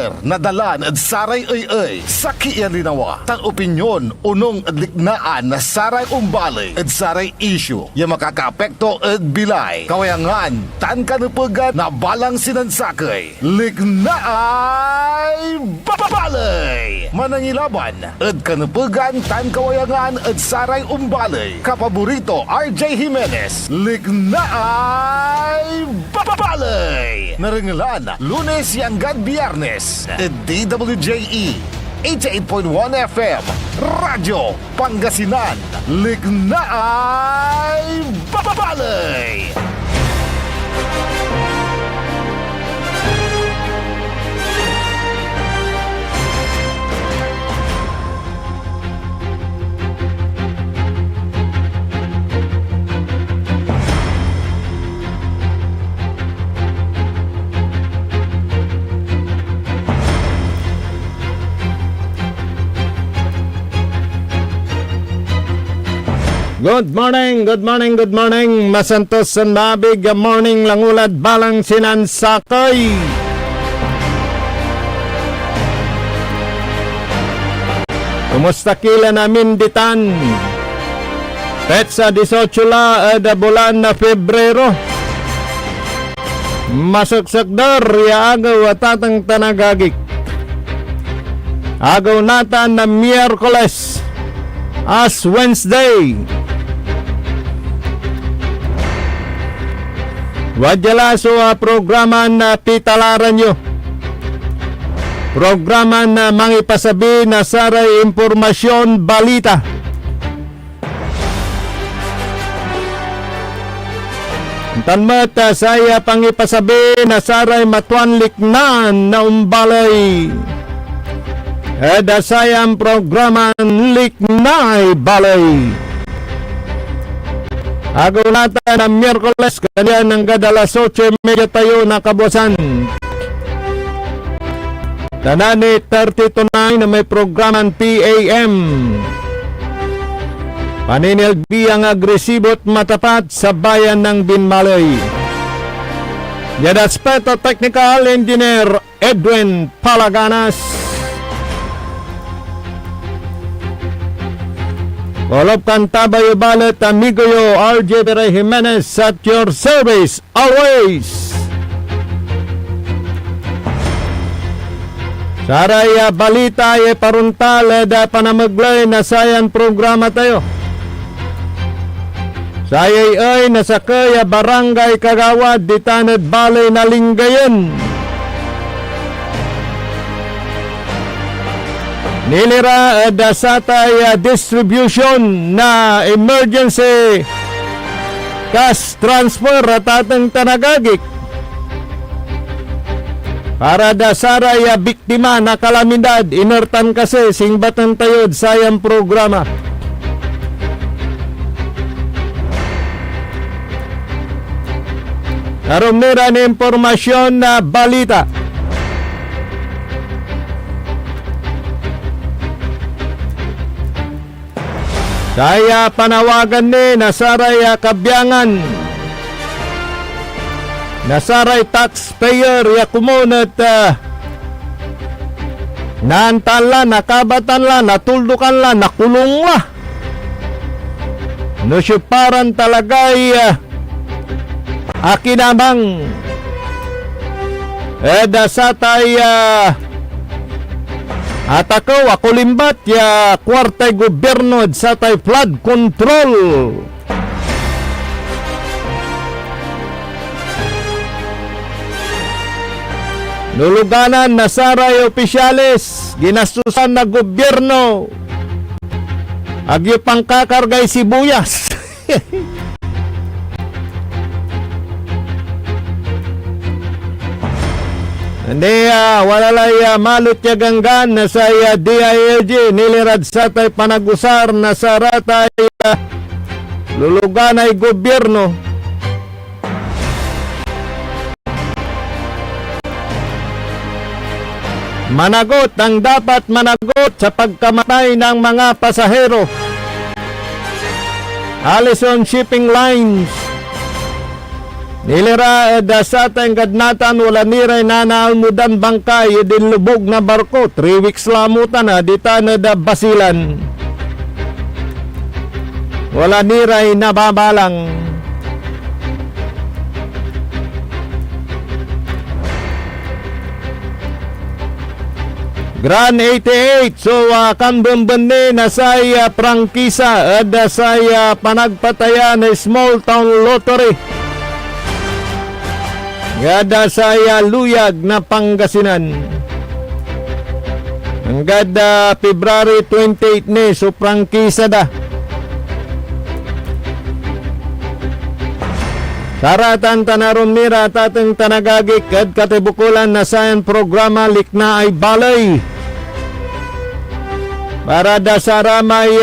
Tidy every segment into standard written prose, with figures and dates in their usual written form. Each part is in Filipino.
Mayar nadalan at saray ay sa kialinawa tang opinyon unong adliknaan na saray umbalay at saray issue yung makakaapekto at bilay kawayangan tan kanupugan na balang sinansakay liknaay babalay manangilaban at kanupugan tan kawayangan at saray umbalay kapaborito RJ Jimenez liknaay babalay narangalan Lunes hanggang Biyernes at DWJE 88.1 FM Radyo Pangasinan liknaay babalay. Good morning, good morning, good morning. Masantos and mabig morning langulad balang sinansakay. Kumusta kila namin ditan? Petsa 18 la ada bulan na Febrero. Masuksakdor ya agaw atatang tanagagik. Agaw natan na Miyerkules as Wednesday. Wadjala so programa na pitalaran nyo. Programa na mangipasabi na saray impormasyon balita. Tanmat saya pangipasabi na saray matuan liknan na umbalay. Eda sayang programa liknay balay. Agaw natin ang Miyerkules, kanyan ng gadalas 8:30 tayo na kabuasan. Tanani 30 to 9 na may programang PAM. Paninilbi ang agresibo at matapat sa bayan ng Binmalay. Yan aspeto technical engineer Edwin Palaganas. Olop kantabayo balet amigo yo RJ Jimenez at your service always. Saraya balita ay paruntal da panamaglay na sayan programa tayo. Sayay ay nasakay barangay Kagawad di Tanad Balay na Lingayen. Nilira dasatay distribution na emergency cash transfer at atang tanagagik para dasaray biktima na kalamidad inertan kasi singbatan tayod sayang programa. Karon nira na impormasyon na balita. Saya panawagan ni nasaray kabyangan. Nasaray taxpayer ya kumunat naantan la, nakabatan la, natuldukan la, nakulong la. Nusyuparan talagay akinamang dasatay at ako limbat ya kwartay gobyerno sa tay flood control. Nuluganan na saray opisyales, ginastusan na gobyerno. Agyo pang kakargay sibuyas. Hindi walalay malot ya ganggan na sa DILG nilirad sa tay panagusar na sa ratay lulugan ay gobyerno. Managot ang dapat managot sa pagkamatay ng mga pasahero. Allison Shipping Lines Nilira sa atang gadnatan wala niray na naalmudan bangkay din lubog na barko 3 weeks lamutan na dita na da basilan. Wala niray nababalang. Grand 88 so kambembende na saya prangkisa at saya panagpataya na small town lottery. Gada saya luyag na Pangasinan. Ang gada February 28 ni so prangkisa da. Saratan tanaron mira tateng tanagagik at katibukulan na sayan programa likna ay balay. Para da sara may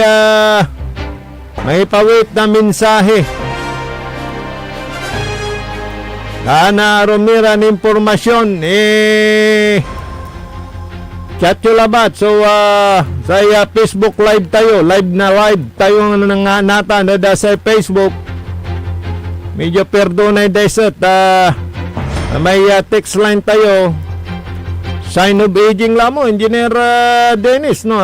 pawit na mensahe. Kana rumira ng impormasyon chat yung labat. So sa Facebook live tayo, live tayo nga nata na da sa Facebook. Medyo perdonay desert may text line tayo. Sign of aging lamo, Engineer Dennis, no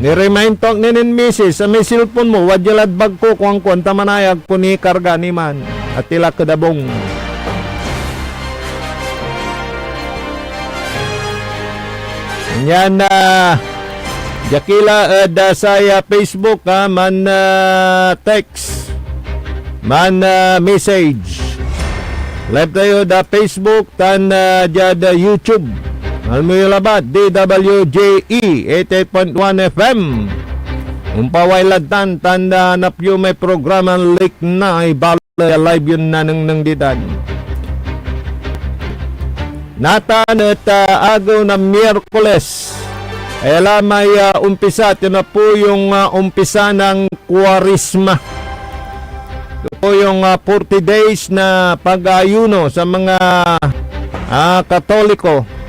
Ni-remind talk ninin misis sa may cellphone mo, wadjalad bag ko kung kwanta manayag po ni karga ni man at tila kadabong. Yan jakila da saya Facebook man text man message. Live tayo da Facebook tan da YouTube. Almuyulabat DWJE 88.1 FM. Umpaway ladtan tanda napyo may programa like na ay balay live yun na nang didan. Natan at agaw na Miyerkules ay alam may umpisa. Ito na po yung umpisa ng Kwaresma. Ito po yung 40 days na pag-ayuno sa mga Katoliko.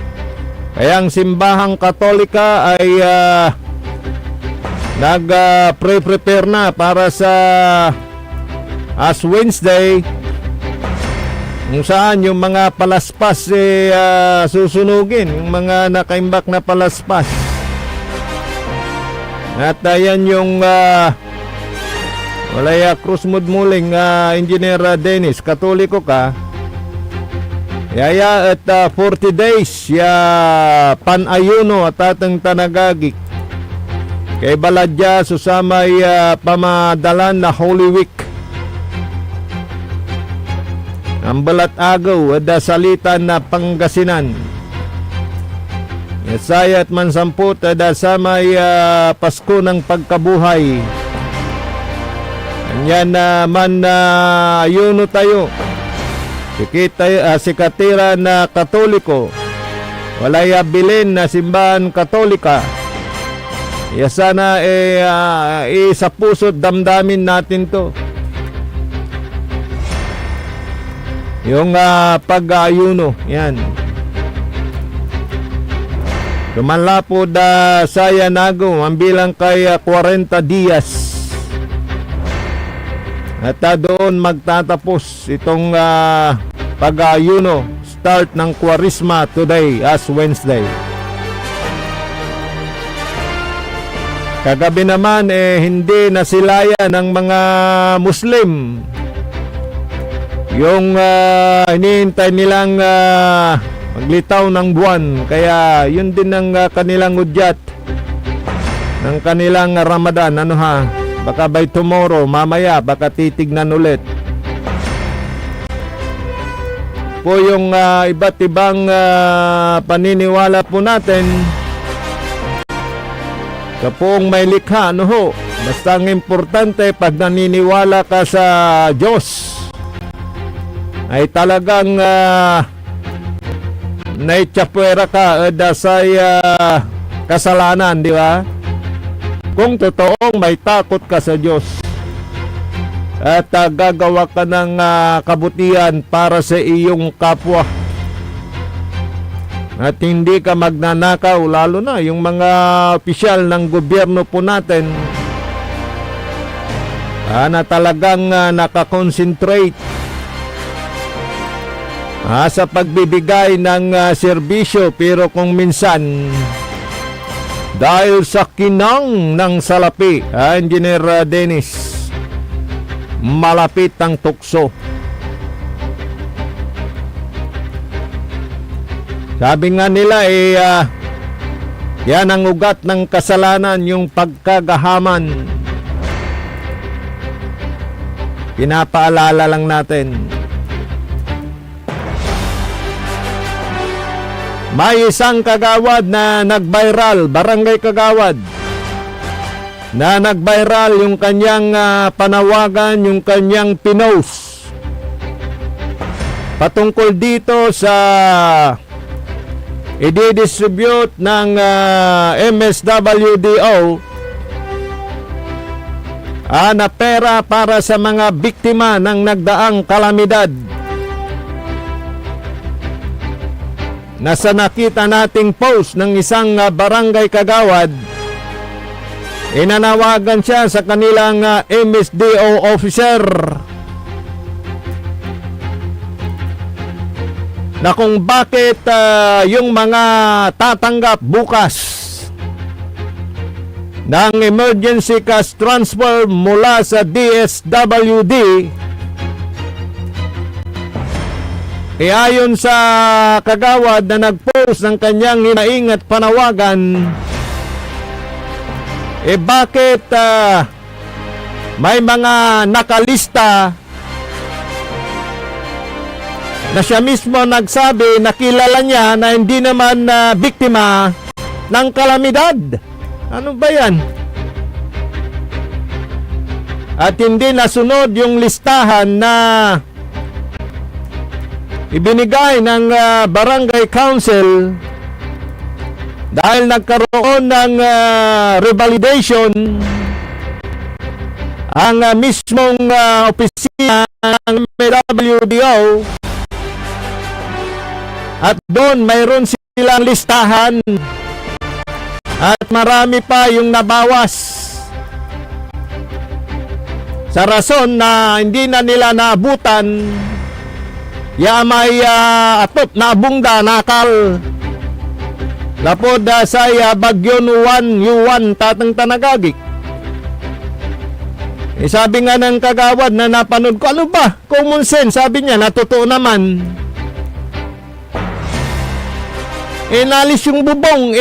Kaya ang simbahang Katolika ay nag-prepare na para sa Ash Wednesday kung saan yung mga palaspas susunugin, yung mga nakaimbak na palaspas. At yan yung walaya Cruz Mudmuling Engineer Dennis, Katoliko ka. Yaya at 40 days panayuno at atang tanagagik kay baladya susamay pamadalan na Holy Week. Ang balat agaw at salitan na Pangasinan. Yasaya at mansamput at samay Pasko ng Pagkabuhay. Yan naman ayuno tayo. Sikatira na Katoliko, walay bilin na simbahan Katolika. Sana sa puso't damdamin natin to. Yung pag-ayuno, yan. Lumalapod saya nago, ang bilang kay 40 dias. At doon magtatapos itong pag-ayuno, start ng Kwaresma today as Wednesday. Kagabi naman hindi nasilayan ng mga Muslim yung hinihintay nilang maglitaw ng buwan. Kaya yun din ang kanilang udyat ng kanilang Ramadan. Baka by tomorrow, mamaya, baka titignan ulit. Po yung iba't ibang paniniwala po natin. Kapong may likha, basta ang importante, pag naniniwala ka sa Diyos, ay talagang naitsapwera ka sa kasalanan, di ba? Kung totoong may takot ka sa Diyos at gagawa ka ng kabutihan para sa iyong kapwa at hindi ka magnanakaw, lalo na yung mga opisyal ng gobyerno po natin, na talagang nakakonsentrate sa pagbibigay ng serbisyo, pero kung minsan dahil sa kinang ng salapi, Engineer Dennis, malapit ang tukso. Sabi nga nila yan ang ugat ng kasalanan, yung pagkagahaman. Pinapaalala lang natin. May isang kagawad na nag-viral, barangay kagawad, na nag-viral yung kanyang panawagan, yung kanyang pinost patungkol dito sa i-distribute ng MSWDO na pera para sa mga biktima ng nagdaang kalamidad. Nasa nakita nating post ng isang barangay kagawad, inanawagan siya sa kanilang MSDO officer na kung bakit yung mga tatanggap bukas ng emergency cash transfer mula sa DSWD, ayon sa kagawad na nag-post ng kanyang hinaing at panawagan, bakit may mga nakalista na siya mismo nagsabi na kilala niya na hindi naman biktima ng kalamidad. Ano ba yan? At hindi nasunod yung listahan na ibinigay ng barangay council dahil nagkaroon ng revalidation ang mismong opisina ng MWDO. At doon mayroon silang listahan at marami pa yung nabawas sa rason na hindi na nila naabutan. May atop na bungda nakal lapod sa Bagyon Yuan tatang Tanagagik. Sabi nga ng kagawad na napanood ko, ano ba? Common sense, sabi niya, natotoo naman. Nalis yung bubong,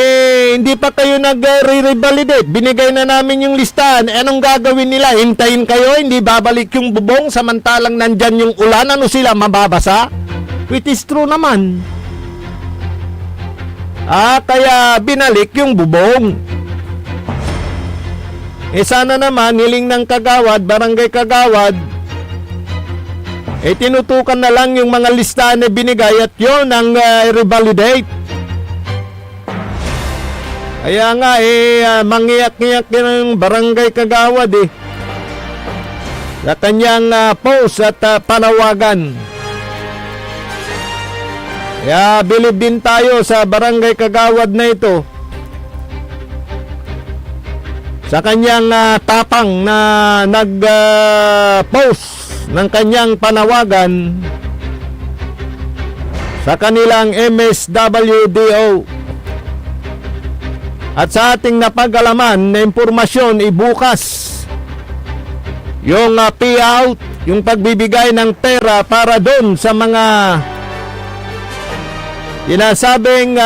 hindi pa kayo nag-revalidate. Binigay na namin yung listahan. Anong gagawin nila? Hintayin kayo, hindi babalik yung bubong samantalang nandyan yung ulan. Ano sila, mababasa? Which is true naman. Kaya binalik yung bubong. Sana naman, hiling ng kagawad, barangay kagawad, tinutukan na lang yung mga listahan na binigay at yun ang revalidate. Kaya nga mangiyak-ngiyak din ang barangay kagawad sa kanyang post at panawagan. Kaya bilib din tayo sa barangay kagawad na ito, sa kanyang tapang na nag-post ng kanyang panawagan sa kanilang MSWDO. At sa ating napag-alaman na impormasyon, ibukas yung payout, yung pagbibigay ng pera para doon sa mga sinasabing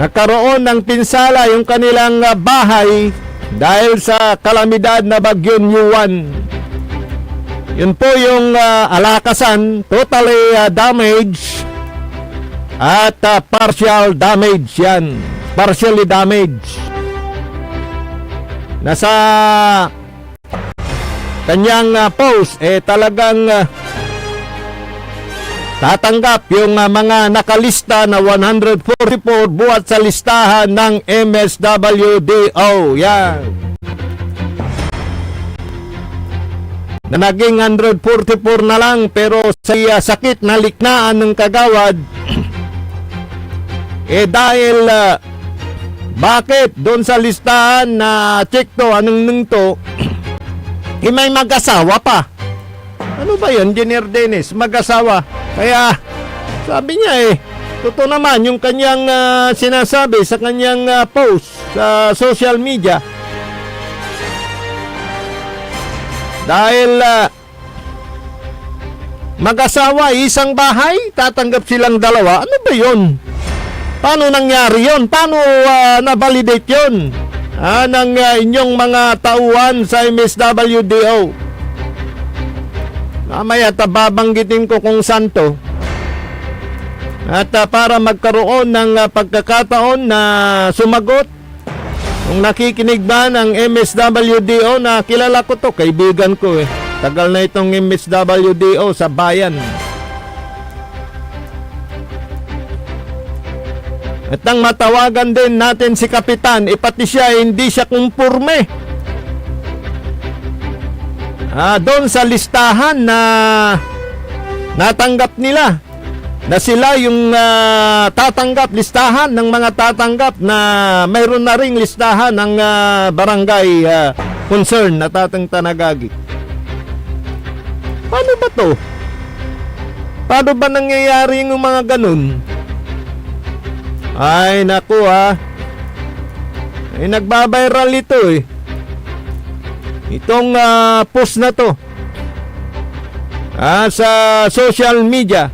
nagkaroon ng pinsala yung kanilang bahay dahil sa kalamidad na Bagyon Yuan. Yun po yung alakasan, totally damage at partial damage yan. Partially damage. Nasa kanyang post, talagang tatanggap yung mga nakalista na 144 buhat sa listahan ng MSWDO. Yan. Na naging 144 na lang, pero sa sakit na liknaan ng kagawad dahil Bakit? Doon sa listahan na check to, anong nung to, may mag-asawa pa. Ano ba yun, Engineer Dennis? Mag-asawa. Kaya, sabi niya totoo naman yung kanyang sinasabi sa kanyang post sa social media. Dahil mag-asawa, isang bahay, tatanggap silang dalawa. Ano ba yun? Paano nangyari yun? Paano na-validate yun? Ng inyong mga tauhan sa MSWDO. Mamaya babanggitin ko kung saan to. At para magkaroon ng pagkakataon na sumagot, kung nakikinig ba ng MSWDO, na kilala ko to, kaibigan ko Tagal na itong MSWDO sa bayan. At nang matawagan din natin si Kapitan, pati siya hindi siya kumpurme. Doon sa listahan na natanggap nila, na sila yung tatanggap, listahan ng mga tatanggap, na mayroon na ring listahan ng barangay concern na Tatang Tanagagi. Paano ba to? Paano ba nangyayari yung mga ganun? Ay, naku nagbabiral ito Itong post na to sa social media.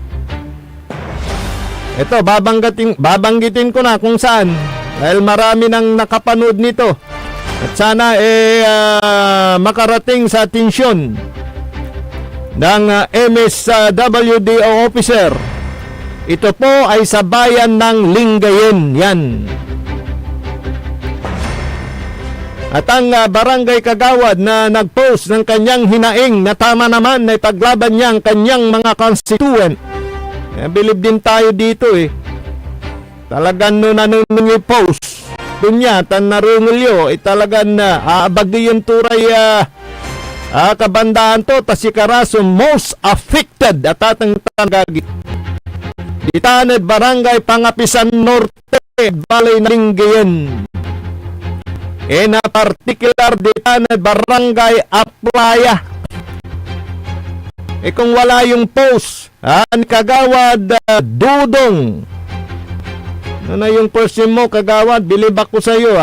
Ito, babanggitin ko na kung saan, dahil marami nang nakapanood nito. At sana makarating sa atensyon ng MSWDO officer. Ito po ay sa bayan ng Lingayen. Yan. At ang barangay kagawad na nagpost ng kanyang hinaing na tama naman na ipaglaban niya ang kanyang mga constituent. Bilib din tayo dito Talagang nung i-post doon niya, tan narungulyo, talagang aabagi yung turay kabandaan to, tasikaraso most affected at Tatang Tanagagi. Ditanad Barangay Pangapisan Norte, Balay ng Lingayen. Na particular ditanad Barangay Aplaya. Kung wala yung post, ni Kagawad Dudong. Ano na yung person mo, Kagawad? Bilib ako sa iyo,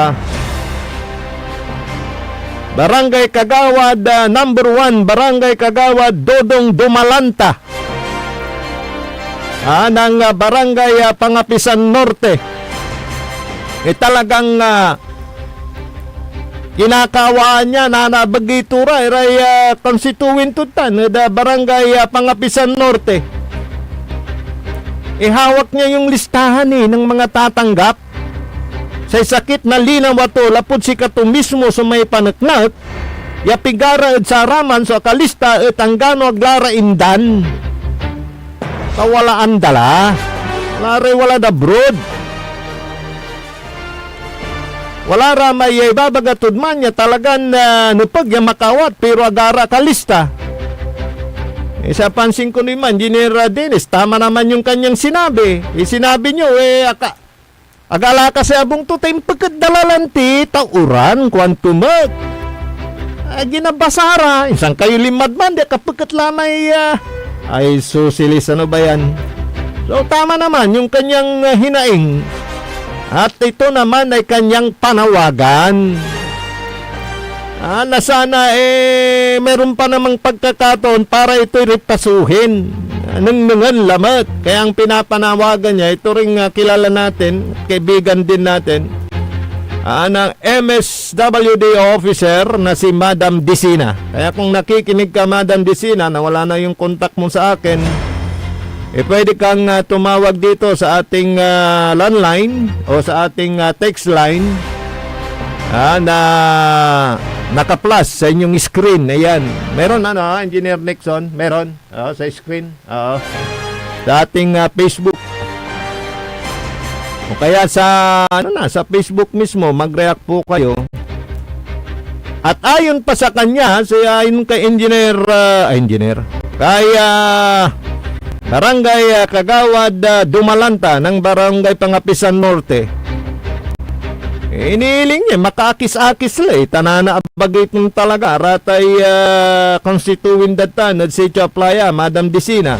Barangay Kagawad number 1, Barangay Kagawad Dodong Dumalanta. Ng Barangay Pangapisan Norte. Talagang kinakawaan niya na nabagitura constituent tutan da Barangay Pangapisan Norte. Hawak niya yung listahan ng mga tatanggap. Sa sakit na linaw ato, lapod si kato mismo sa may panaknak, yapigara at saraman sa kalista at ang gano aglara indan. Kawalaan dala. Wala da broad. Wala ramay babagatod man niya talagang nupag yung makawat pero agara kalista. Sa pansin ko naman, Engineer Dennis, tama naman yung kanyang sinabi. Sinabi nyo, agala kasi abong to tayong pagkadalalanti, tauran, kwantumag. Ginabasara, isang kayo limad man, di kapagkat lamay, ay susilis, ano ba yan? So, tama naman yung kanyang hinaing. At ito naman ay kanyang panawagan. Na sana meron pa namang pagkakataon para ito'y ripasuhin ng lamat. Kaya ang pinapanawagan niya, ito ring kilala natin, kaibigan din natin, ng MSWD officer na si Madam Disina. Kaya kung nakikinig ka, Madam Disina, na wala na yung contact mo sa akin, pwede kang tumawag dito sa ating landline o sa ating text line na naka-plus sa inyong screen. Ayan. Meron Engineer Nixon? Meron. Sa screen. Sa ating Facebook. O kaya sa sa Facebook mismo, mag-react po kayo. At ayon pa sa kanya, ayon kay Engineer, kaya Barangay Kagawad Dumalanta ng Barangay Pangapisan Norte, Iniiling niya, makakis-akis sila tanana abagay kung talaga, ratay constituent datan at si Chaplaya, Madam Disina.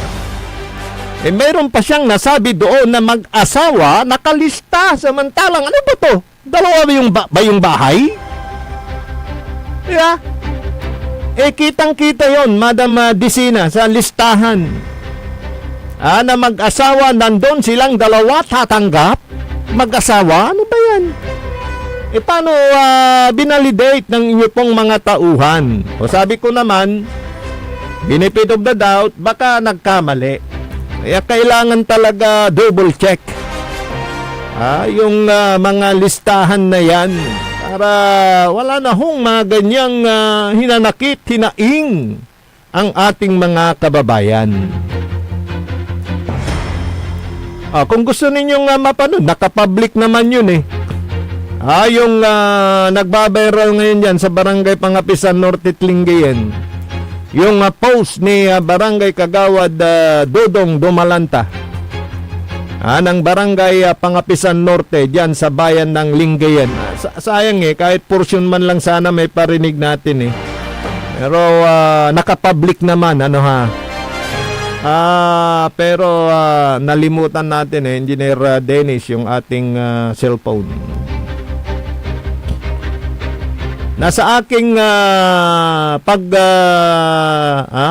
Meron pa siyang nasabi doon na mag-asawa, nakalista, samantalang, ano ba to? Dalawa ba yung bahay? Yeah. Kitang-kita yon, Madam Disina, sa listahan. Na mag-asawa, nandun silang dalawa, tatanggap? Mag-asawa? Ano ba yan? Paano binalidate ng inyo pong mga tauhan? O sabi ko naman, benefit of the doubt, baka nagkamali. Kaya kailangan talaga double check. Yung mga listahan na yan, para wala na hong mga ganyang hinanakit, hinaing ang ating mga kababayan. Kung gusto ninyong mapanood, nakapublic naman yun yung nagbabiral ngayon dyan sa Barangay Pangapisan Norte Tlingayen, yung post ni Barangay Kagawad Dodong Dumalanta ng Barangay Pangapisan Norte dyan sa bayan ng Lingayen. Sayang kahit portion man lang sana may parinig natin pero nakapublic naman pero nalimutan natin Engineer Dennis yung ating cellphone. Nasa aking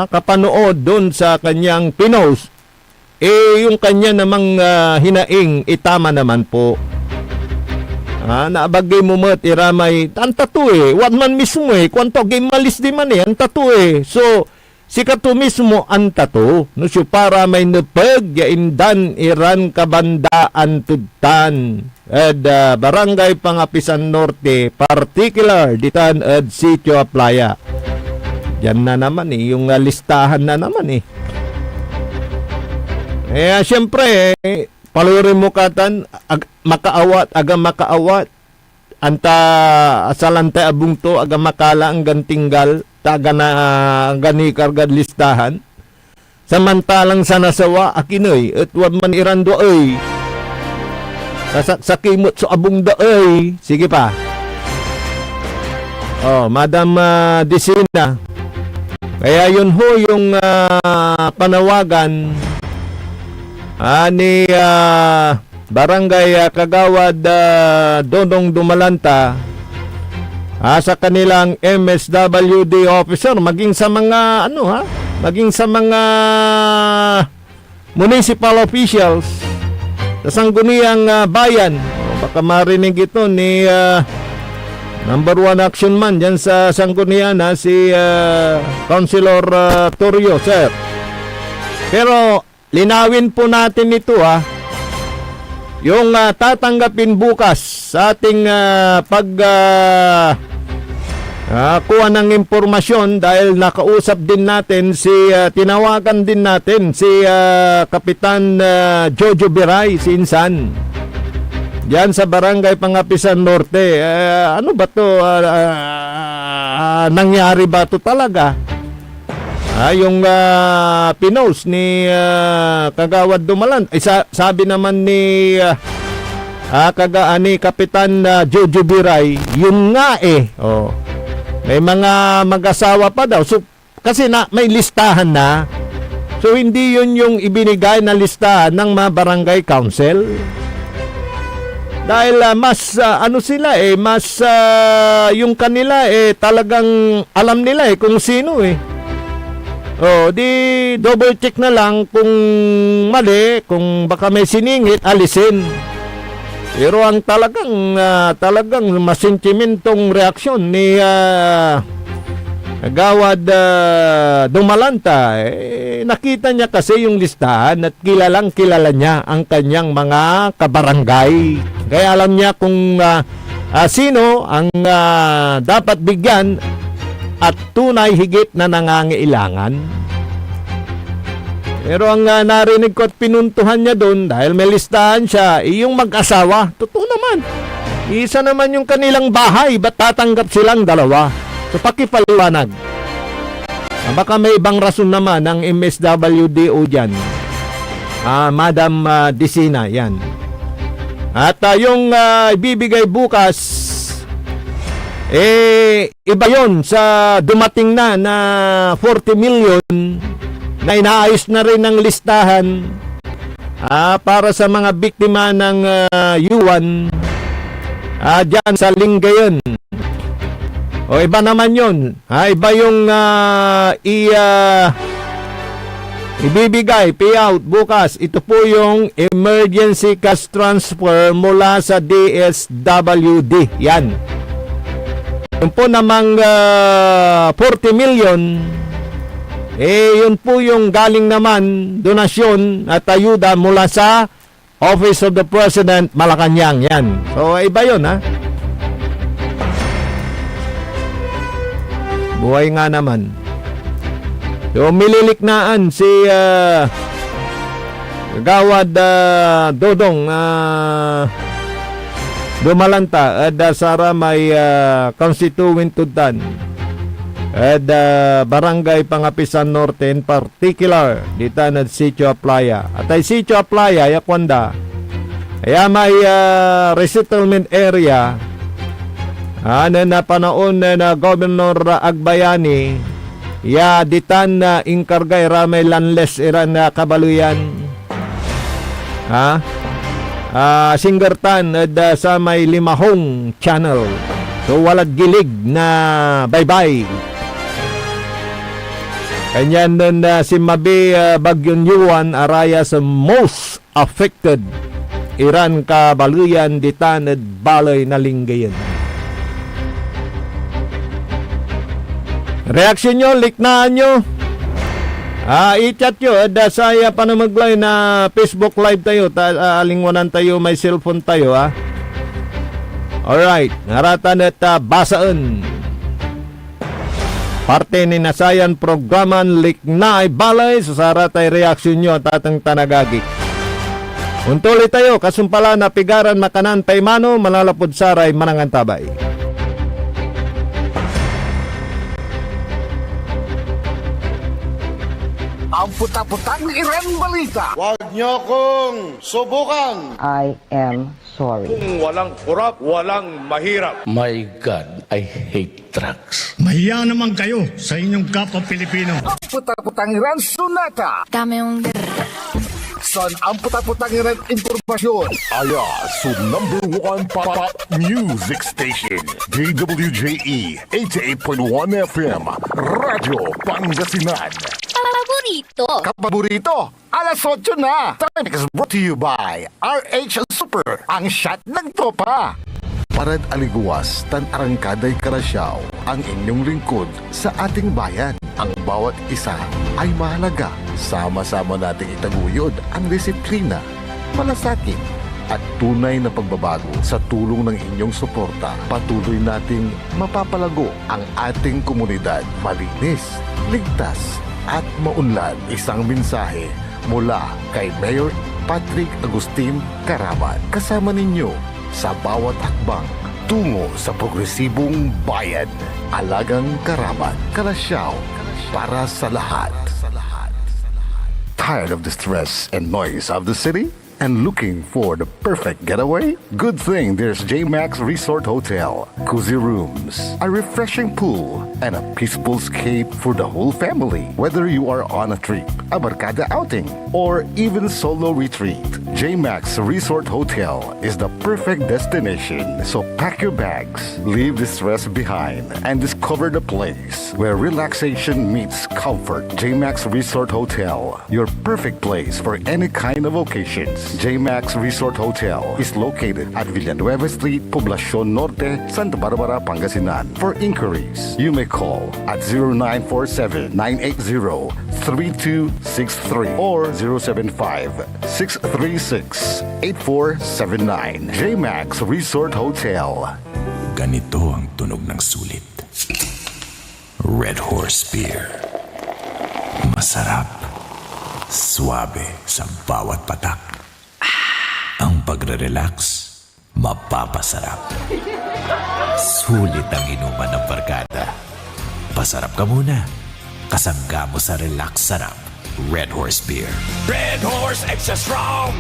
kapanood doon sa kanyang pinost, yung kanya namang hinaing, itama naman po. Naabagay mo mo't iramay, ang tatu wag man mismo kwanto game malis di man ang tatu So, si kato mismo ang tatu, no siya para may napag, yaindan, iran, kabandaan, tudtan. Barangay Pangapisan Norte, particular ditan at Sitio Playa. Yan na naman yung listahan na naman siyempre palurin mo katan makaawat, aga makaawat anta asalante abung to, aga makala ang gantinggal taga na gani kargad listahan. Samantalang sa nasawa akinoy at wag man irando sa kimot sa abong daoy. Sige pa. Madam Disina. Kaya yun ho yung panawagan ni Barangay Kagawad Dodong Dumalanta sa kanilang MSWD officer, maging sa mga maging sa mga municipal officials sa sangguniang bayan. Baka marinig ito ni number 1 action man dyan sa sanggunian si Councilor Torrio, sir. Pero linawin po natin ito yung tatanggapin bukas sa ating kuha ng impormasyon, dahil nakausap din natin tinawagan din natin si Kapitan Jojo Biray, si Insan diyan sa Barangay Pangapisan Norte. Ano ba to? Nangyari ba to talaga? Yung pinost ni Kagawad Dumalan, sabi naman ni ni Kapitan Jojo Biray, yun nga may mga mag-asawa pa daw. So, kasi may listahan na. So, hindi yun yung ibinigay na listahan ng mga barangay council. Dahil mas sila mas yung kanila talagang alam nila kung sino di double check na lang kung mali, kung baka may siningit, alisin. Pero ang talagang masentimentong reaksyon ni Gawad Dumalanta, nakita niya kasi yung listahan at kilalang kilala niya ang kanyang mga kabarangay. Kaya alam niya kung sino ang dapat bigyan at tunay higit na nangangailangan. Pero ang narinig ko at pinuntuhan niya doon, dahil may listahan siya, yung mag-asawa. Totoo naman. Isa naman yung kanilang bahay, ba't tatanggap silang dalawa? So pakipaliwanag. Baka may ibang rason naman ng MSWDO dyan. Madam Disina, yan. At yung ibibigay bukas, iba yon sa dumating na 40 million na inaayos na rin ng listahan para sa mga biktima ng yuan dyan sa Lingayen. O iba naman yun. Iba yung ibibigay, payout bukas. Ito po yung emergency cash transfer mula sa DSWD. Yan. Yung po namang 40 million, yun po yung galing naman donasyon at ayuda mula sa Office of the President, Malacanang. Yan. So, iba yun, ha? Buhay nga naman. So, mililiknaan si Gawad Dodong Dumalanta at Sara may constituent tudan at Barangay Pangapisan Norte in particular dito na Sitio Aplaya at ay Sitio Aplaya yakwanda kaya may resettlement area na panaon na Governor Agbayani ya ditan na inkargay ramay lanles iran na kabaluyan Singgertan at sa may Limahong Channel. So walad gilig na bye-bye. Kanyan nun si Mabi Bagyon Yuan araya sa most affected Iran kabaluyan ditan at balay na Lingayen. Reaksyon nyo, liknaan nyo. I-chat nyo, saya pa na mag-live na Facebook Live tayo, alingwanan tayo, may cellphone tayo, ha? Alright, naratan at basaan. Parte ni nasayan programan liknaay balay, susara tayo reaksyon nyo at atang tanagagik. Untuli tayo, kasumpala na pigaran makanan paymano, malalapod saray manangantabay. Ang puta-putang Iran balita. Huwag niyo kong subukan. I am sorry. Kung walang kurap, walang mahirap. My God, I hate drugs. Mahiya naman kayo sa inyong kapwa Pilipino. Ang puta-putang Iran sunata. Dame un Son ang puta-putang Iran impormasyon. Aya sa number 1 pop music station. DWJE 88.1 FM. Radyo Pangasinan. paborito. Kapaborito, alas 8 na. Time is brought to you by RH Super, ang shot ng tropa. Parad aliguas, tan arangkaday karasyaw, ang inyong lingkod sa ating bayan. Ang bawat isa ay mahalaga. Sama-sama nating itaguyod ang disiplina, malasakit, at tunay na pagbabago. Sa tulong ng inyong suporta, patuloy nating mapapalago ang ating komunidad. Malinis, ligtas, at maunlad. Isang mensahe mula kay Mayor Patrick Agustin Caraman. Kasama ninyo sa bawat hakbang tungo sa progresibong bayan. Alagang Caraman, Kalasyaw, para sa lahat. Tired of the stress and noise of the city? And looking for the perfect getaway? Good thing there's JMax Resort Hotel. Cozy rooms, a refreshing pool, and a peaceful escape for the whole family. Whether you are on a trip, a barkada outing, or even solo retreat, JMax Resort Hotel is the perfect destination. So pack your bags, leave the stress behind, and discover the place where relaxation meets comfort. JMax Resort Hotel, your perfect place for any kind of occasions. JMax Resort Hotel is located at Villanueva Street, Poblacion Norte, Santa Barbara, Pangasinan. For inquiries, you may call at 0947-980-3263 or 075-636-8479. JMax Resort Hotel. Ganito ang tunog ng sulit. Red Horse Beer. Masarap. Suabe sa bawat patak. Ang pagre-relax, mapapasarap. Sulit ang inuman ng barkada. Pasarap ka muna. Kasangga mo sa relax sarap. Red Horse Beer. Red Horse Extra Strong,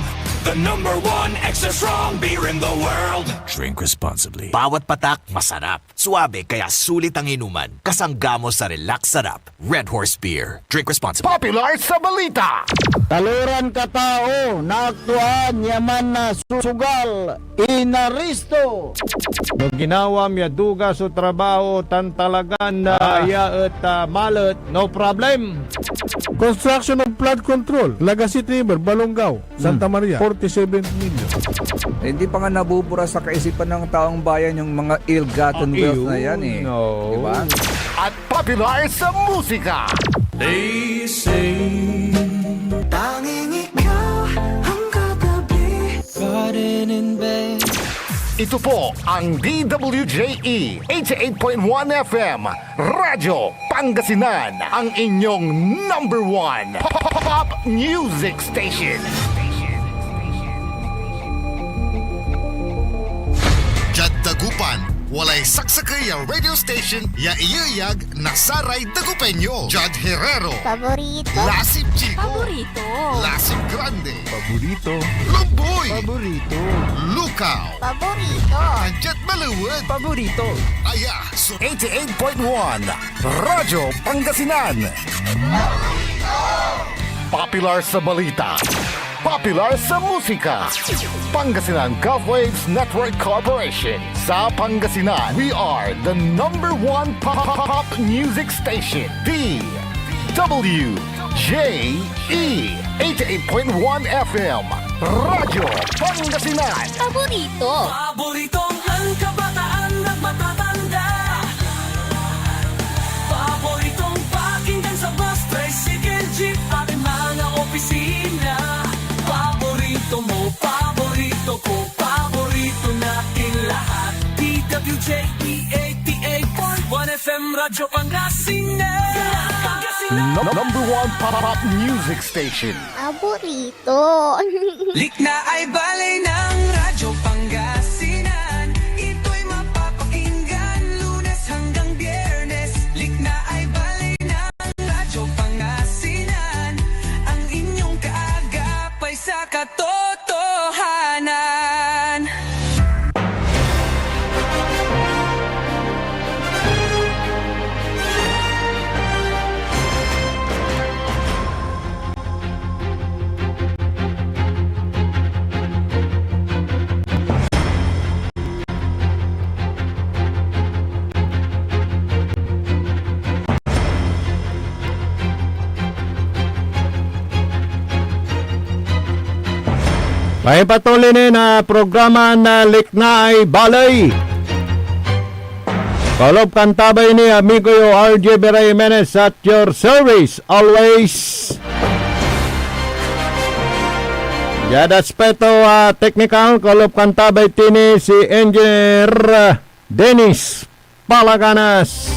the #1 extra strong beer in the world. Drink responsibly. Bawat patak, masarap. Suabe, kaya sulit ang inuman. Kasangga mo sa relax sarap. Red Horse Beer. Drink responsibly. Popular sa balita. Taluran ka tao, naaktuan, yaman na susugal, inaristo. No ginawa miya duga sa trabaho, tan talagan na yaet malet, no problem. Construction of flood control, Legacy River, Balongaw, Santa Maria, 47 million. Hindi pa nga nabubura sa kaisipan ng taong bayan yung mga ill-gotten wealth na yan eh. No. Diba? At popular sa musika. They say Tanging ikaw ang katabi. Garden in bed. Ito po ang DWJE 88.1 FM Radyo Pangasinan, ang inyong #1 pop music station. Jad Dagupan, walay saksakay ang radio station ya iyayag na saray Dagupenyo. Jad Herrero, Paborito. Lasip Chico, Paborito. Lasip Grande, Paborito. Lumboy, Paborito. Lukaw, Paborito. Jet Maluwad, Paborito. Aya, so 88.1 Radyo Pangasinan. Popular sa balita. Popular sa musika. Pangasinan Golfwaves Network Corporation. Sa Pangasinan, we are the #1 pop music station. DWJE 88.1 FM Radyo Pangasinan. Paborito. paboritong ang kabataan at matatanda. Paboritong pakinggan sa bus, tricycle, jeep at mga opisina. Paborito mo, paborito ko, paborito natin lahat. DWJE 88.1 FM Radyo Pangasinan. #1 pop music station. Paborito. Likna ay balay ng Radyo Pangasinan. Ito'y mapapakinggan Lunes hanggang Biyernes. Likna ay balay ng Radyo Pangasinan. Ang inyong kaagapay sa katotohanan. May patuloy na programa na Likna ay Balay. Kalob kantabay ni amigo yo RJ Beray Jimenez at your service always. Yada aspeto technical, kalob kantabay tini si Engineer Dennis Palaganas.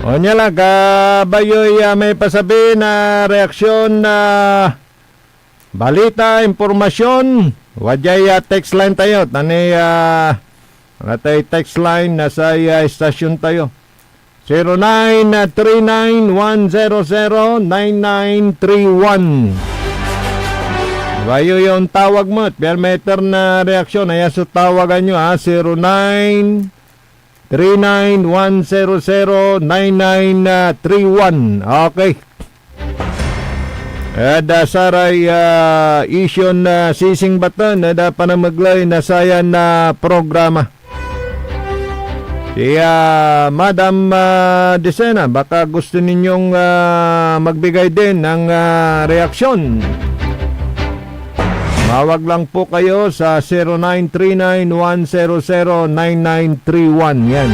O niya lang, bayoy may pasabi na reaksyon na balita, impormasyon. Wajay text line tayo. Tani natay text line nasa stasyon tayo. 0939-100-9931. Bayo yung tawag mo. Per meter na reaksyon. Ayan so tawagan nyo 0939-100-9931. Okay. Saray isyon na sising batan na panamaglay na sayan na programa. Kaya Madam Desena, baka gusto ninyong magbigay din ng reaksyon. Mawag lang po kayo sa 0939-100-9931. Yan.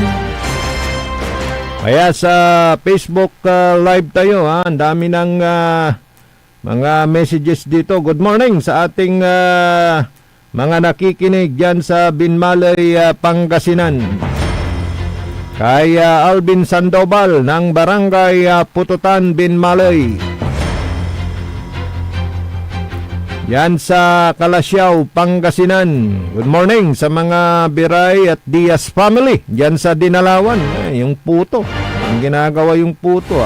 Kaya sa Facebook live tayo. Ang dami ng mga messages dito. Good morning sa ating mga nakikinig dyan sa Binmalay, Pangasinan. Kay Alvin Sandoval ng Barangay Pututan, Binmalay. Yan sa Kalasyaw, Pangasinan. Good morning sa mga Biray at Diaz family. Yan sa Dinalawan. Yung puto. Ang ginagawa yung puto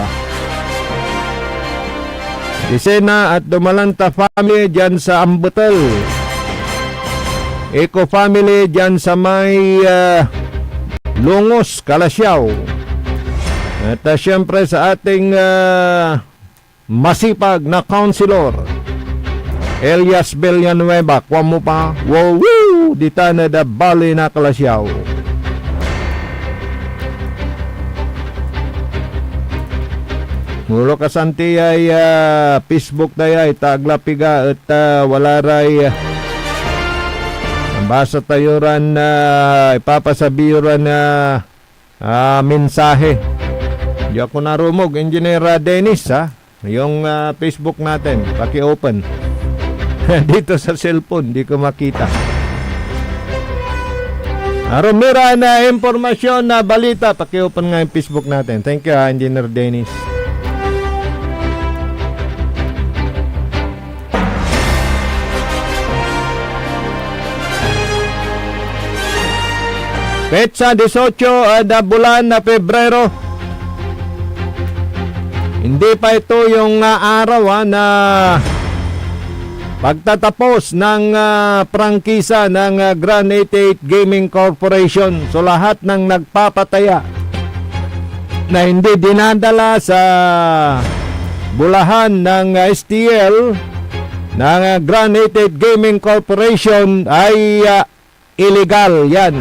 Isena at Dumalanta family dyan sa Ambutal. Eco family dyan sa may Lungos, Kalasyaw. At syempre sa ating masipag na counselor, Elias Villanueva, kwa mo pa, wow, dita na da bali na Kalasyaw. Mulo kasanti ay Facebook tayo ay taglapiga at wala ray basa tayo ran ipapasabi ran na mensahe. Di ako narumog, Engineer Dennis ha, yung Facebook natin, paki-open. Dito sa cellphone, di ko makita. Arumira na impormasyon na balita, paki-open nga yung Facebook natin. Thank you Engineer Dennis. Petsa 18 na bulan na Pebrero. Hindi pa ito yung araw na pagtatapos ng prangkisa ng Grand 88 Gaming Corporation. So lahat ng nagpapataya na hindi dinadala sa bulahan ng STL ng Grand 88 Gaming Corporation ay illegal yan.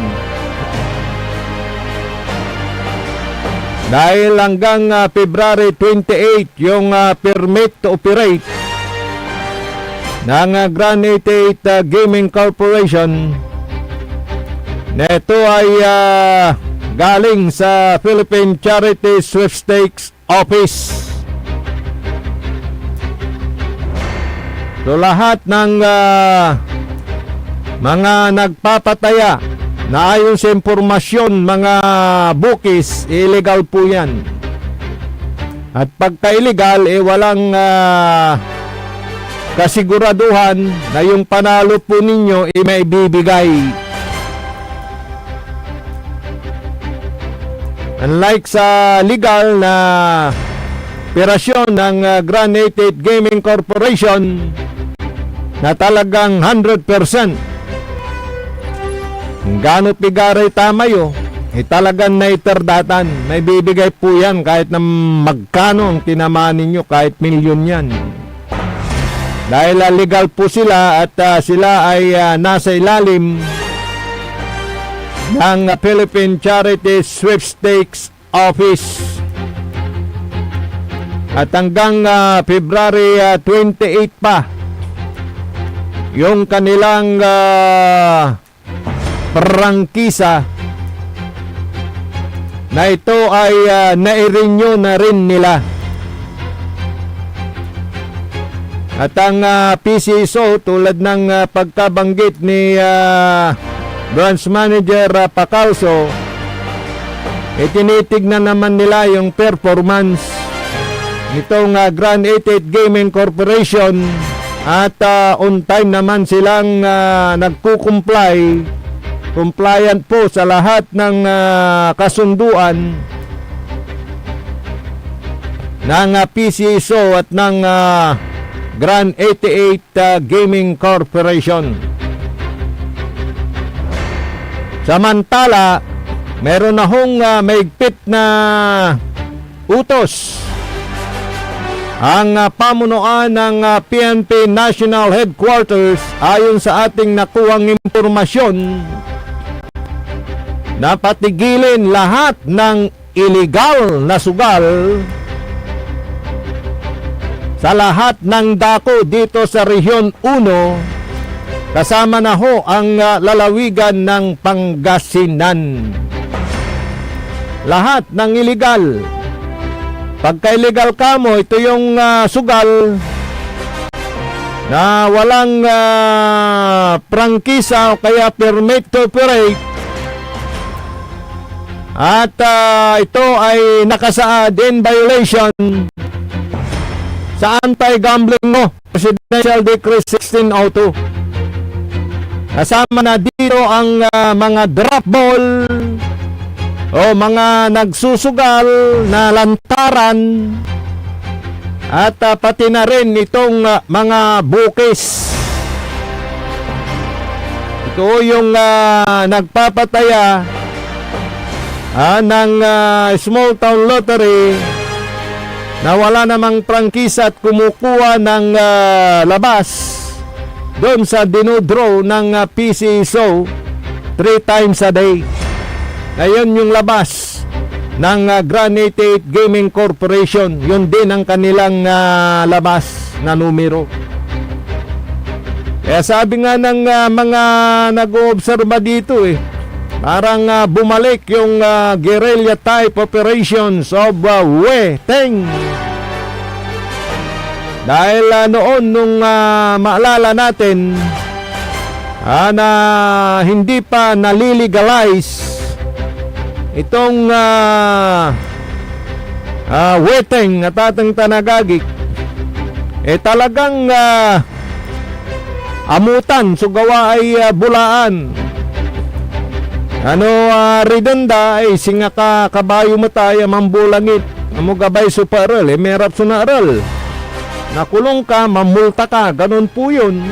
Dahil hanggang February 28 yung permit to operate ng Grand 88 Gaming Corporation na ito ay galing sa Philippine Charity Sweepstakes Office. So lahat ng mga nagpapataya na ayon sa impormasyon mga bookies, illegal po yan. At pagka illegal, walang kasiguraduhan na yung panalo po ninyo may bibigay. Unlike sa legal na operasyon ng Grand 88 Gaming Corporation na talagang 100%. Kung gano't bigaray tamayo, talagang naiterdatan. May bibigay po yan kahit na magkano ang tinamaan ninyo, kahit milyon yan. Dahil legal po sila at sila ay nasa ilalim ng Philippine Charity Sweepstakes Office. At hanggang February 28 pa yung kanilang prangkisa na ito ay nai-renew na rin nila. At ang PCSO tulad ng pagkabanggit ni Branch Manager Pacalso, tinitignan naman nila yung performance nitong Grand 88 Gaming Corporation at on time naman silang nagkukumply, compliant po sa lahat ng kasunduan ng PCSO at ng Grand 88 Gaming Corporation. Samantala, meron na hong maigpit na utos ang pamunuan ng PNP National Headquarters ayon sa ating nakuhang impormasyon na patigilin lahat ng illegal na sugal sa lahat ng dako dito sa Rehiyon 1, kasama na ho ang lalawigan ng Pangasinan. Lahat ng illegal. Pagka-illegal ka mo, ito yung sugal na walang prangkisa o kaya permit to operate. At ito ay nakasaad in violation sa anti-gambling mo, Presidential Decree 1602. Kasama na dito ang mga drop ball o mga nagsusugal na lantaran At pati na rin itong mga bukis. Ito yung nagpapataya ng small town lottery na wala namang prangkisa at kumukuha ng labas doon sa dinodraw ng PCSO 3 times a day. Ngayon yung labas ng Grand 88 Gaming Corporation, yun din ang kanilang labas na numero. Kaya sabi nga ng mga nag-oobserba dito parang bumalik yung guerrilla type operations of Weteng. Dahil noon nung maalala natin na hindi pa nalilegalize itong Weteng at ating Tanagagik, talagang amutan, sugawa ay bulaan. Redenda ay singa ka kabayo mataya mambulangit. Amo gabay suparal, merap sunaral. Nakulong ka, mamulta ka, ganun po yun.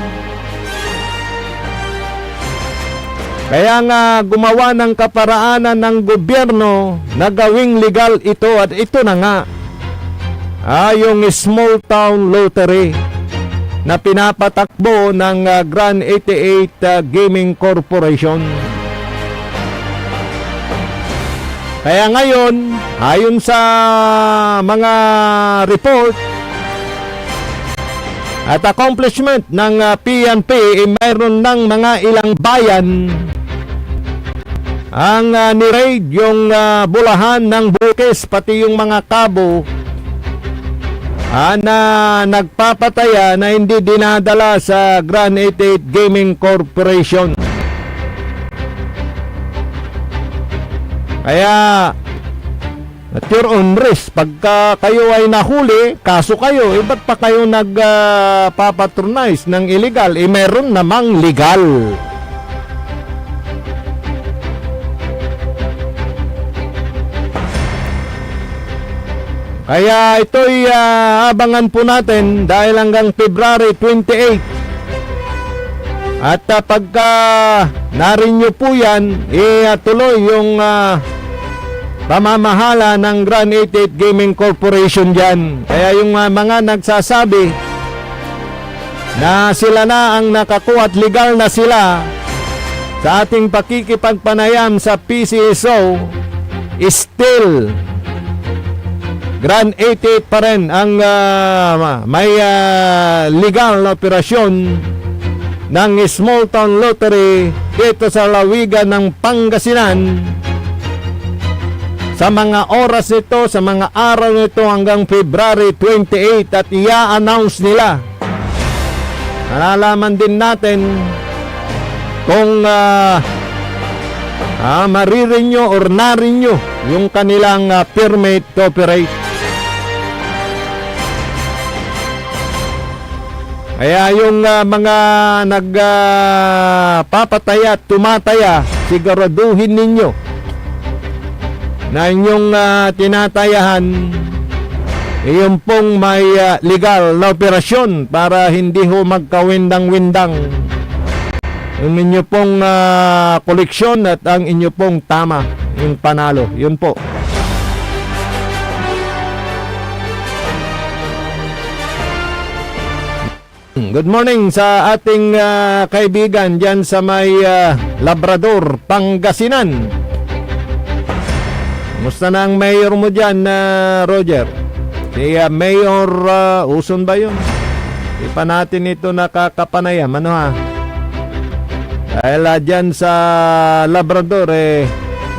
Kaya nga gumawa ng kaparaanan ng gobyerno na gawing legal ito at ito na nga. Yung small town lottery na pinapatakbo ng Grand 88 Gaming Corporation. Kaya ngayon, ayon sa mga report at accomplishment ng PNP, mayroon ng mga ilang bayan ang ni-raid yung bulahan ng bukis, pati yung mga kabo na nagpapataya na hindi dinadala sa Grand 88 Gaming Corporation. Kaya at your own risk, pagka kayo ay nahuli, kaso kayo, ba't pa kayo nagpapatronize ng illegal? Meron namang legal. Kaya ito'y abangan po natin dahil hanggang February 28. At pagka narinyo po yan, tuloy yung pamamahala ng Grand 88 Gaming Corporation dyan. Kaya yung mga nagsasabi na sila na ang nakakuha at legal na sila sa ating pakikipagpanayam sa PCSO, still Grand 88 pa rin ang may legal na operasyon ng small town lottery dito sa lawigan ng Pangasinan. Sa mga oras nito, sa mga araw nito hanggang February 28 at i-announce nila. Nalalaman din natin kung marirenew or na-renew yung kanilang permit to operate. Kaya yung mga nagpapataya at tumataya, siguraduhin ninyo na inyong tinatayahan yung pong may legal na operasyon para hindi ho magkawindang-windang yung inyo pong koleksyon at ang inyo pong tama, yung panalo. Yun po. Good morning sa ating kaibigan dyan sa may Labrador, Pangasinan. Kumusta na ang mayor mo dyan, Roger? Si Mayor Uson ba yun? Di pa natin ito nakakapanayam. Ano ha? Dahil dyan sa Labrador,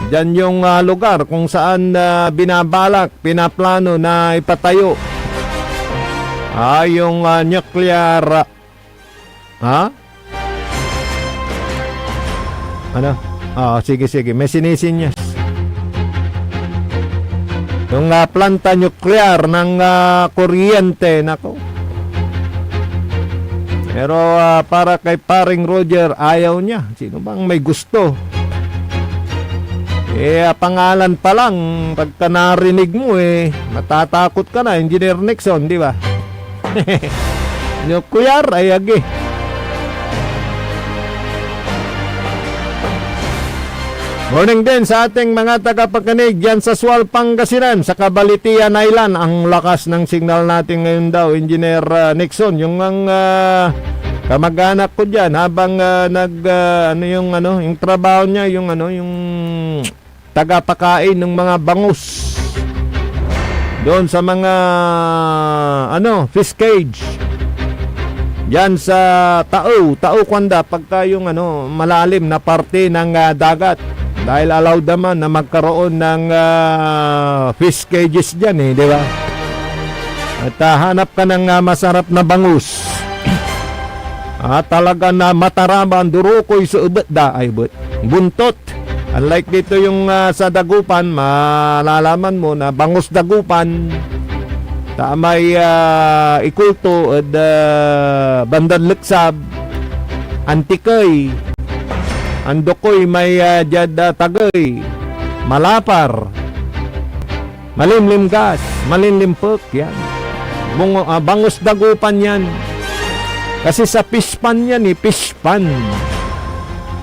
dyan yung lugar kung saan binabalak, pinaplano na ipatayo yung nuclear ano? Sige, may sinisinyas. Yung planta nuclear ng kuryente, nako. Pero para kay paring Roger, ayaw niya. Sino bang may gusto? Pangalan pa lang, pagka narinig mo, matatakot ka na, Engineer Nixon, di ba? Nuclear ay agi. Morning din sa ating mga tagapakinig dyan sa Sual, Pangasinan, sa Cabalitian Island. Ang lakas ng signal natin ngayon daw, Engineer Nixon. Yung kamag-anak ko dyan habang yung trabaho niya, yung tagapakain ng mga bangus doon sa mga fish cage diyan sa Tao Kwanda, pagka yung malalim na parte ng dagat, dahil allowed naman na magkaroon ng fish cages diyan di ba? At hanap ka ng masarap na bangus. Talaga na mataraman durukoy sa buntot. Unlike dito yung sa Dagupan, malalaman mo na bangus Dagupan, may ikulto at bandan luksab, antikay, andokoy may tagay, malapar, malimlim gas, malimlimpok, yan. Bangus Dagupan yan. Kasi sa pispan yan pispan.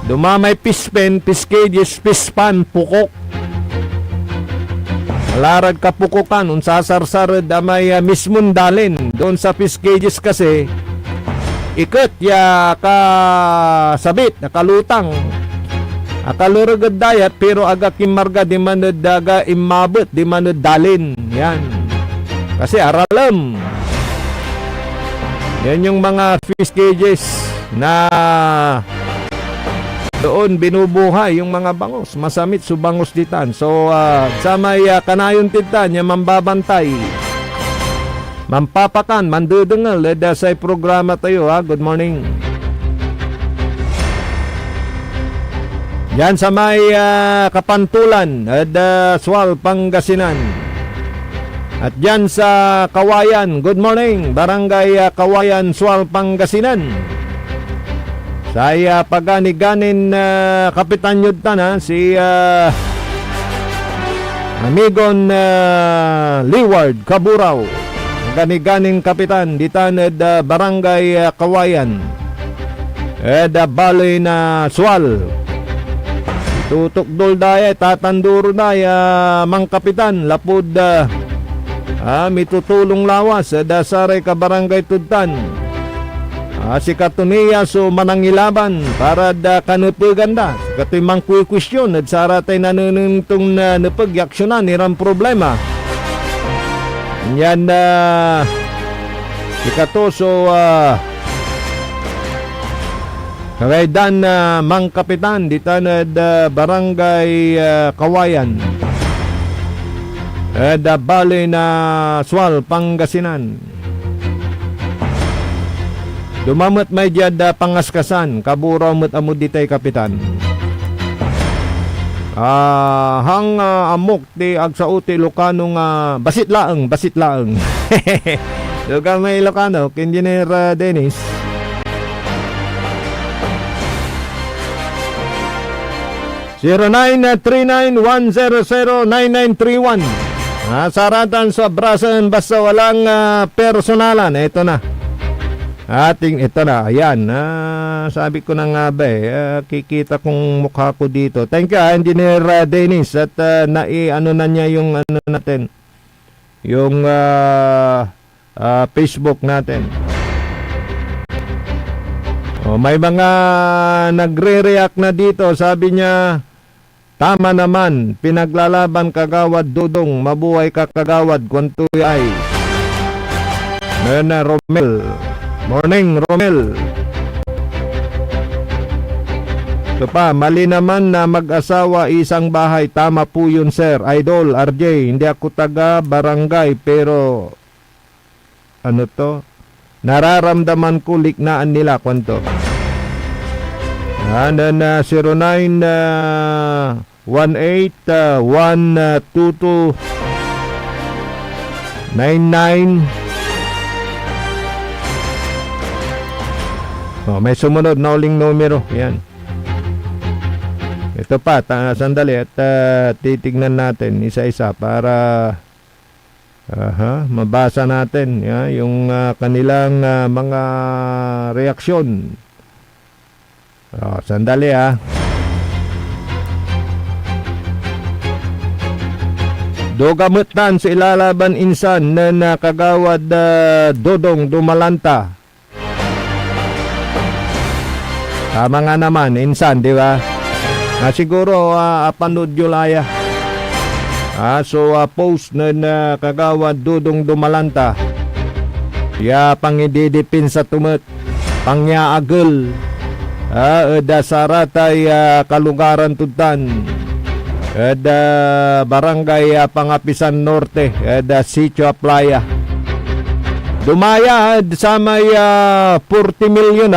Dumamay pispen, piskages, pispan, pukok. Larag ka pukukan, unsasarsarad may mismon dalin. Doon sa piskages kasi, ikot ya ka sabit, nakalutang. Akaluragad dayat, pero aga kimarga di manod daga imabot, di manod dalin. Yan. Kasi aralam. Yan yung mga fish cages na doon binubuhay yung mga bangus. Masamit su bangus ditan. So, sa may kanayon titan, yung mambabantay, mampapakan, mandudengal, sa programa tayo, Good morning. Yan sa may Kapantulan, Sual, Pangasinan. At dyan sa Kawayan, good morning, Barangay Kawayan, Sual, Pangasinan. Sa paganiganin Kapitan Yudtan, si Amigon Liward Kaburaw, ganiganin Kapitan, ditan Barangay Kawayan, Baloy na Sual. Tutok daya, tatanduro daya, Mang Kapitan, lapod may tutulong lawas dasaray ka Barangay Tudtan. Si Katuniya so manangilaban para da kanupaganda. Katoy mang question at saratay nanunungtong na napagyaksyonan nirang problema. Yan si Kato so kagaydan Mang Kapitan ditan Barangay Kawayan. Baloy na Sual, Pangasinan. Dumamot may diyad pangaskasan, kaburaw mo't amod ditay Kapitan. Hang amok di agsauti Lokanong basit laeng. Lugar may Ilocano, Engineer Dennis. (0939-100-9931). Saratan sa brasan basta walang personalan. Ito na. Ito na. Ayan. Sabi ko na nga ba kikita kong mukha ko dito. Thank you, Engineer Dennis. At na niya yung natin. Yung Facebook natin. May mga nagre-react na dito. Sabi niya, tama naman, pinaglalaban kagawad Dudong, mabuhay ka kagawad kwantuy ay. Na Romel. Morning, Romel. Ito pa, mali naman na mag-asawa isang bahay. Tama po yun, sir. Idol, RJ, hindi ako taga barangay, pero nararamdaman ko liknaan nila kwanto. And then 0918-122-99. May sumunod na uling numero. Yan. Ito pa, sandali at titignan natin isa-isa para Mabasa natin yung kanilang mga reaksyon. Sandali Dogamutan sa ilalaban insan na nakagawad Dodong Dumalanta. Tama nga naman, insan, di ba? Siguro apanood yulaya. So post na nakagawad Dodong Dumalanta. Ya pangididipin sa tumet. Pangyaagel. Eda saratay kalugaran tudan. Eda barangay Pangapisan Norte. Eda Sitio Playa. Dumaya sa may 40 milyon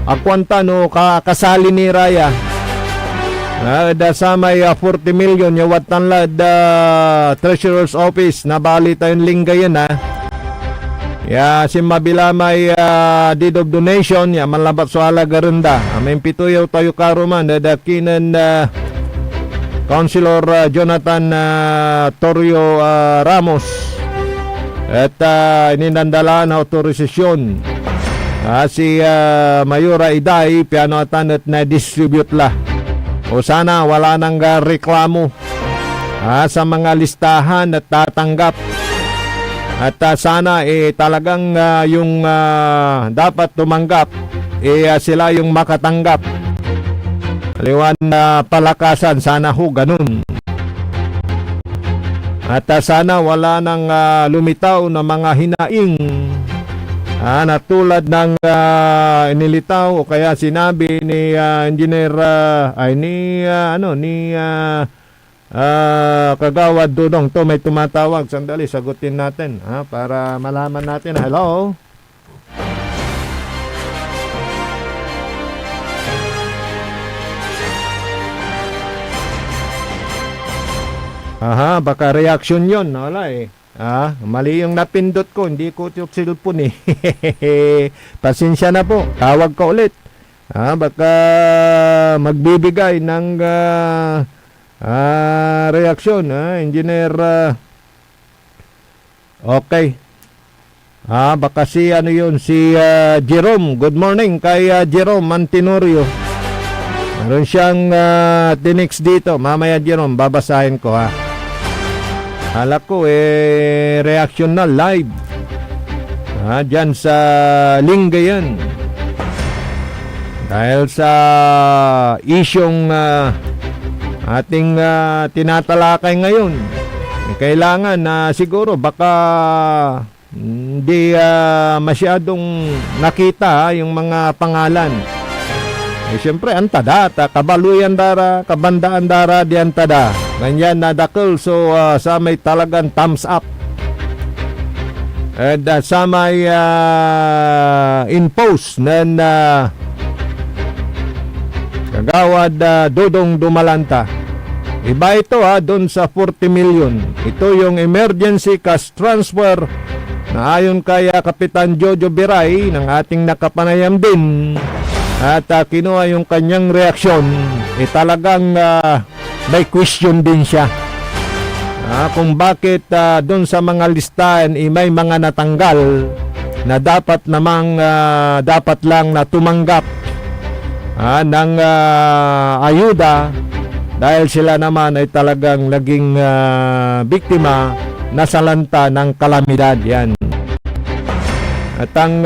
akwanta no kasali ni Raya. Da sa may 40 milyon yung watanlad Treasurer's Office na bali tayong linggayan si mabila may deed of donation manlabat sa halaga renda may pituyaw tayo karuman da kinan Councilor Jonathan Torrio Ramos at ininandala na autorisasyon si Mayura Iday piano at na distribute la o sana wala nang reklamo sa mga listahan at tatanggap at sana talagang yung dapat tumanggap sila yung makatanggap liwan na palakasan sana ho ganun at sana wala nang lumitaw na mga hinaing na tulad ng inilitaw o kaya sinabi ni engineer Kagawad Dodong. To may tumatawag, sandali sagutin natin para malaman natin. Hello. Baka reaction yon. Wala mali yung napindot ko, hindi ko yung cellphone Pasensya na po, tawag ka ulit. Baka magbibigay ng reaksyon, engineer. Okay. Baka si si Jerome. Good morning kay Jerome Mantinorio. Meron siyang tinext dito. Mamaya Jerome, babasahin ko Hala ko reaction na live dyan sa Lingayen dahil sa isyong ating tinatalakay ngayon. Kailangan siguro baka hindi masyadong nakita yung mga pangalan. Siyempre antada kabaluyan dara kabandaan dara di antada ganyan na dakol so sa may talagang thumbs up at sa may in-post na Kagawad Dodong Dumalanta. Iba ito doon sa 40 million. Ito yung emergency cash transfer na ayon kay Kapitan Jojo Biray ng ating nakapanayam din. At kinuha yung kanyang reaksyon, talagang may question din siya. Kung bakit doon sa mga listahan may mga natanggal na dapat namang dapat lang na tumanggap ng ayuda dahil sila naman ay talagang naging biktima na salanta ng kalamidad yan. At ang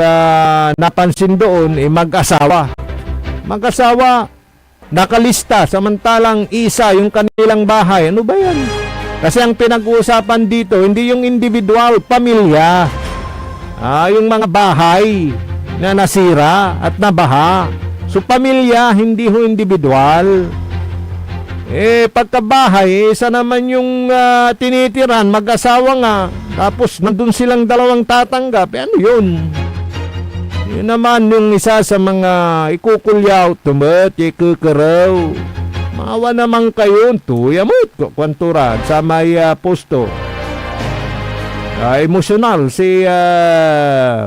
napansin doon mag-asawa. Mag-asawa, nakalista, samantalang isa yung kanilang bahay. Ano ba yan? Kasi ang pinag-uusapan dito, hindi yung individual, pamilya. Yung mga bahay na nasira at nabaha. So, pamilya, hindi ho individual. Pagkabahay, isa naman yung tinitiran, mag-asawa nga. Tapos, nandun silang dalawang tatanggap. Ano yun? Yun naman yung isa sa mga ikukulyaw, tumet, ikukaraw. Maawa naman kayo, tuyamot, kwantura, sa may posto. Emosyonal si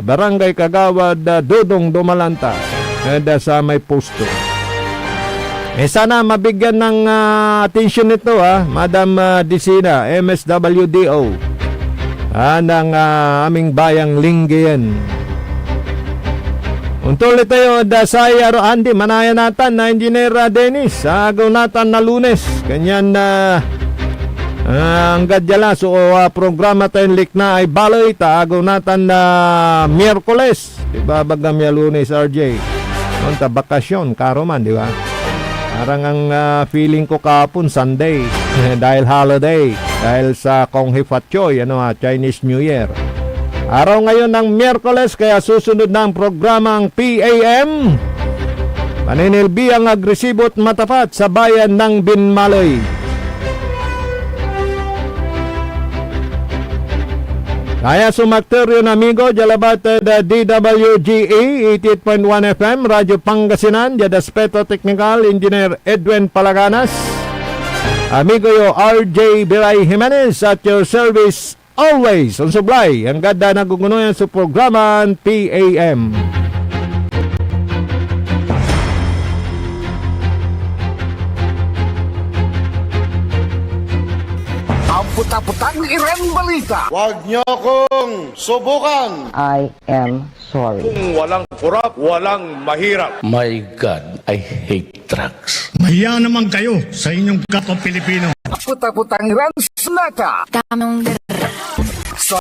Barangay Kagawad Dodong Dumalanta sa may posto. Sana mabigyan ng atensyon nito Madam Disina, MSWDO. ng aming bayang Lingayen. Untulit tayo dasay aro Andy manaya natan na Engineer Dennis agaw natan na Lunes kanyan na ang gadyala so programa tayo likna ay baloy agaw natan na Miyerkules diba bagam ya Lunes RJ ta bakasyon karo man di ba parang ang feeling ko kahapon Sunday dahil holiday dahil sa Kong Hifat Choy Chinese New Year. Araw ngayon ng Miyerkules kaya susunod na ang programang PAM. Paninilbi ang agresibo at matapat sa bayan ng Binmaloy. Kaya sumakter yun amigo, jalabat DWGE 88.1 FM, Radyo Pangasinan, Jadaspeto Technical, Engineer Edwin Palaganas. Amigo yo RJ Biray Jimenez at your service always on supply. Ang ganda na gugunuyan sa programang PAM. Ang puta-putang Iren Balita. Huwag niyo akong subukan. I am sorry. Kung walang kurap, walang mahirap. My God, I hate drugs. Mahiya naman kayo sa inyong kapwa Pilipino. Puta-putang Iren Snata. Tamang